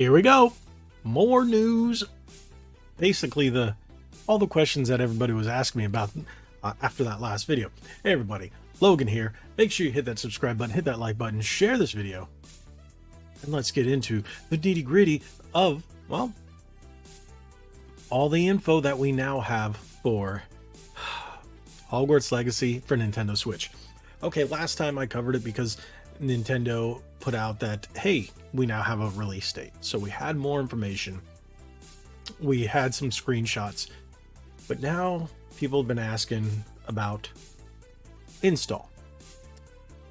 Here we go. More news. Basically, all the questions that everybody was asking me about after that last video. Hey everybody, Logan here. Make sure you hit that subscribe button, hit that like button, share this video, and let's get into the nitty gritty of, well, all the info that we now have for Hogwarts Legacy for Nintendo Switch. Okay, last time I covered it because Nintendo put out that, hey, we now have a release date. So we had more information. We had some screenshots. But now people have been asking about install,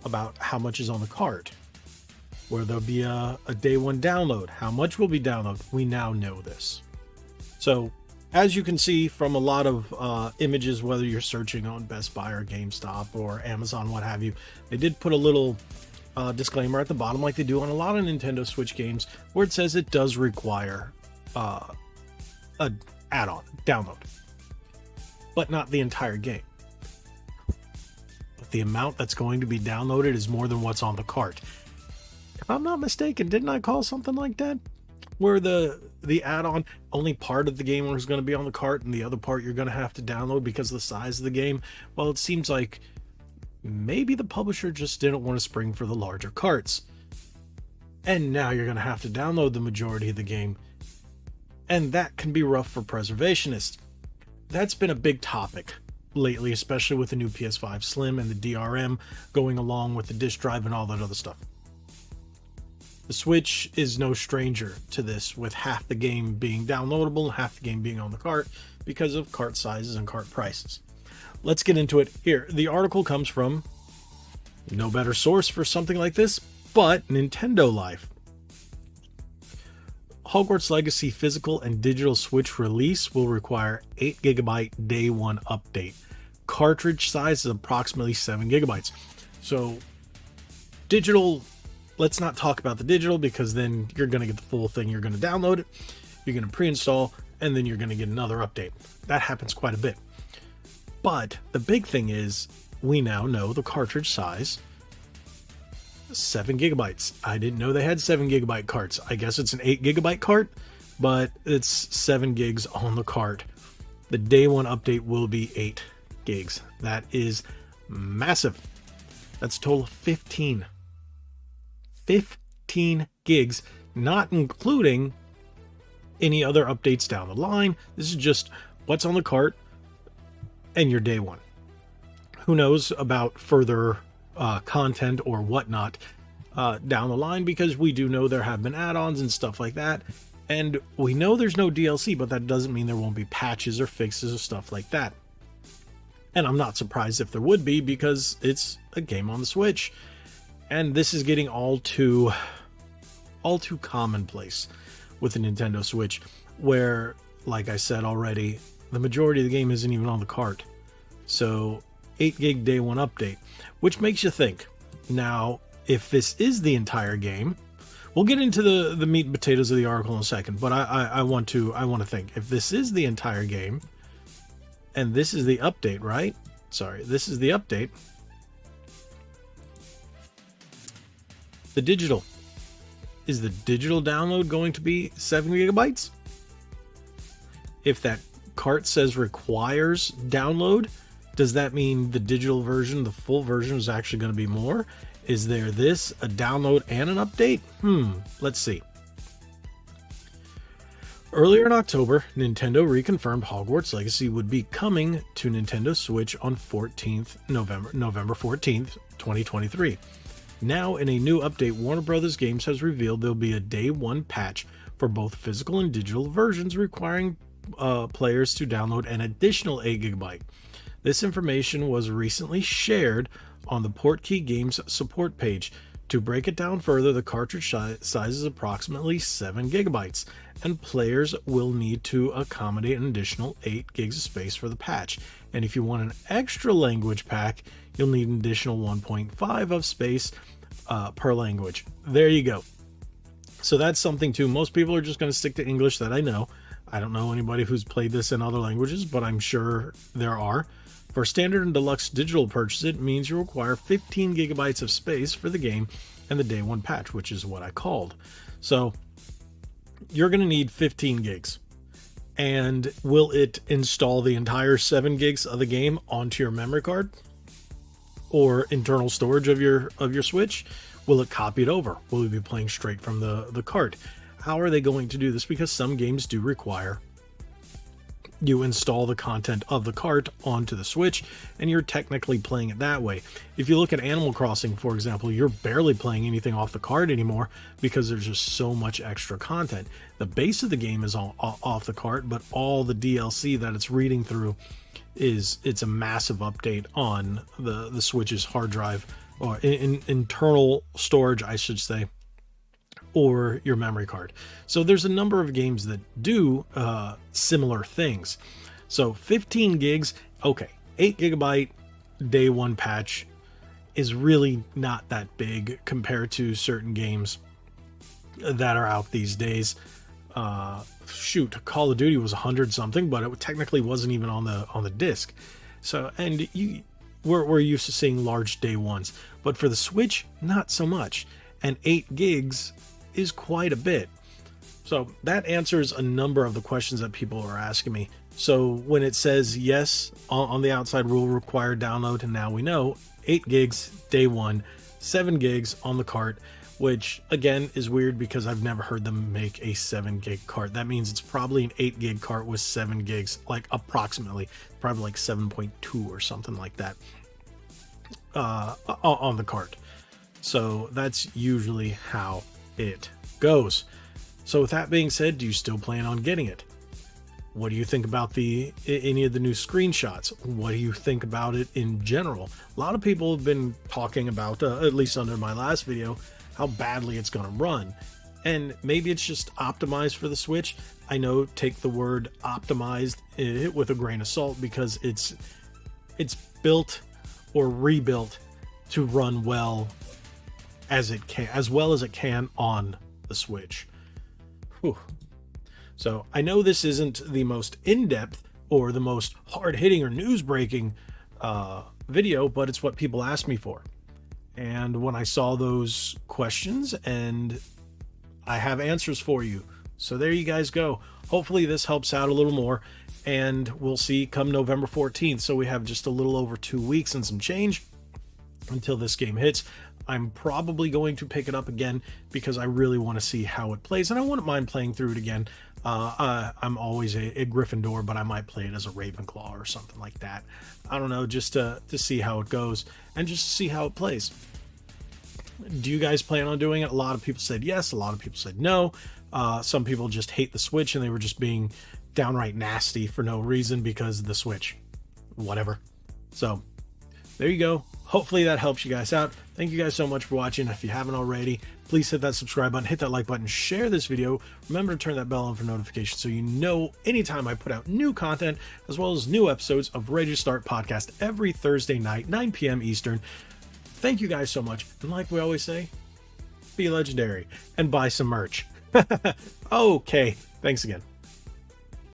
about how much is on the cart, where there'll be a day one download, how much will be downloaded. We now know this. So as you can see from a lot of images, whether you're searching on Best Buy or GameStop or Amazon, what have you, they did put a little disclaimer at the bottom like they do on a lot of Nintendo Switch games where it says it does require an add-on download, but not the entire game. But the amount that's going to be downloaded is more than what's on the cart. If I'm not mistaken, didn't I call something like that? Where the add-on, only part of the game is going to be on the cart and the other part you're going to have to download because of the size of the game. Well, it seems like maybe the publisher just didn't want to spring for the larger carts. And now you're going to have to download the majority of the game. And that can be rough for preservationists. That's been a big topic lately, especially with the new PS5 Slim and the DRM going along with the disk drive and all that other stuff. The Switch is no stranger to this, with half the game being downloadable and half the game being on the cart because of cart sizes and cart prices. Let's get into it here. The article comes from no better source for something like this, but Nintendo Life. Hogwarts Legacy physical and digital Switch release will require 8 GB day one update. Cartridge size is approximately 7 GB. So digital, let's not talk about the digital because then you're going to get the full thing. You're going to download it, you're going to pre-install, and then you're going to get another update. That happens quite a bit. But the big thing is we now know the cartridge size, 7 GB. I didn't know they had 7 GB carts. I guess it's an 8 GB cart, but it's 7 gigs on the cart. The day one update will be 8 gigs. That is massive. That's a total of 15 gigs, not including any other updates down the line. This is just what's on the cart and your day one. Who knows about further content or whatnot down the line, because we do know there have been add-ons and stuff like that, and we know there's no DLC, but that doesn't mean there won't be patches or fixes or stuff like that. And I'm not surprised if there would be, because it's a game on the Switch, and this is getting all too commonplace with the Nintendo Switch, where, like I said already, the majority of the game isn't even on the cart. So 8 gig day one update, which makes you think, now if this is the entire game, we'll get into the meat and potatoes of the article in a second, but I want to think, if this is the entire game and this is the update, right? Sorry, this is the update. The digital, is the digital download going to be 7 GB? If that cart says requires download, does that mean the digital version, the full version, is actually going to be more? Is there a download and an update? Let's see. Earlier in October, Nintendo reconfirmed Hogwarts Legacy would be coming to Nintendo Switch on November 14th, 2023. Now, in a new update, Warner Bros. Games has revealed there'll be a day one patch for both physical and digital versions, requiring players to download an additional 8 GB. This information was recently shared on the Portkey Games support page. To break it down further, the cartridge size is approximately 7 GB, and players will need to accommodate an additional 8 gigs of space for the patch. And if you want an extra language pack, you'll need an additional 1.5 of space per language. There you go. So that's something too. Most people are just going to stick to English, that I know. I don't know anybody who's played this in other languages, but I'm sure there are. For standard and deluxe digital purchase, it means you require 15 gigabytes of space for the game and the day one patch, which is what I called. So you're going to need 15 gigs. And will it install the entire 7 gigs of the game onto your memory card or internal storage of your Switch? Will it copy it over? Will you be playing straight from the cart? How are they going to do this? Because some games do require you install the content of the cart onto the Switch, and you're technically playing it that way. If you look at Animal Crossing, for example, you're barely playing anything off the cart anymore because there's just so much extra content. The base of the game is all off the cart, but all the DLC that it's reading through it's a massive update on the Switch's hard drive, or internal storage, I should say, or your memory card. So there's a number of games that do similar things. So 15 gigs, okay, 8 gigabyte day one patch is really not that big compared to certain games that are out these days. Shoot, Call of Duty was 100 something, but it technically wasn't even on the disc. So, and we're used to seeing large day ones, but for the Switch, not so much. And 8 gigs is quite a bit. So that answers a number of the questions that people are asking me. So when it says yes on the outside, will require download, and now we know 8 gigs day one, 7 gigs on the cart, which again is weird because I've never heard them make a 7 gig cart. That means it's probably an 8 gig cart with 7 gigs, like approximately, probably like 7.2 or something like that on the cart. So that's usually how it goes. So with that being said, do you still plan on getting it? What do you think about any of the new screenshots? What do you think about it in general? A lot of people have been talking about, at least under my last video, how badly it's going to run. And maybe it's just optimized for the Switch. I know, take the word optimized with a grain of salt, because it's built or rebuilt to run well as it can, as well as it can on the Switch. Whew. So I know this isn't the most in-depth or the most hard-hitting or news-breaking video, but it's what people asked me for. And when I saw those questions, and I have answers for you. So there you guys go. Hopefully this helps out a little more, and we'll see come November 14th. So we have just a little over 2 weeks and some change until this game hits. I'm probably going to pick it up again because I really want to see how it plays, and I wouldn't mind playing through it again. I'm always a Gryffindor, but I might play it as a Ravenclaw or something like that. I don't know, just to see how it goes and just to see how it plays. Do you guys plan on doing it? A lot of people said yes, a lot of people said no. Some people just hate the Switch, and they were just being downright nasty for no reason because of the Switch. Whatever. So there you go. Hopefully that helps you guys out. Thank you guys so much for watching. If you haven't already, please hit that subscribe button, hit that like button, share this video. Remember to turn that bell on for notifications so you know anytime I put out new content, as well as new episodes of Ready to Start podcast every Thursday night, 9 p.m. Eastern. Thank you guys so much. And like we always say, be legendary and buy some merch. Okay, thanks again.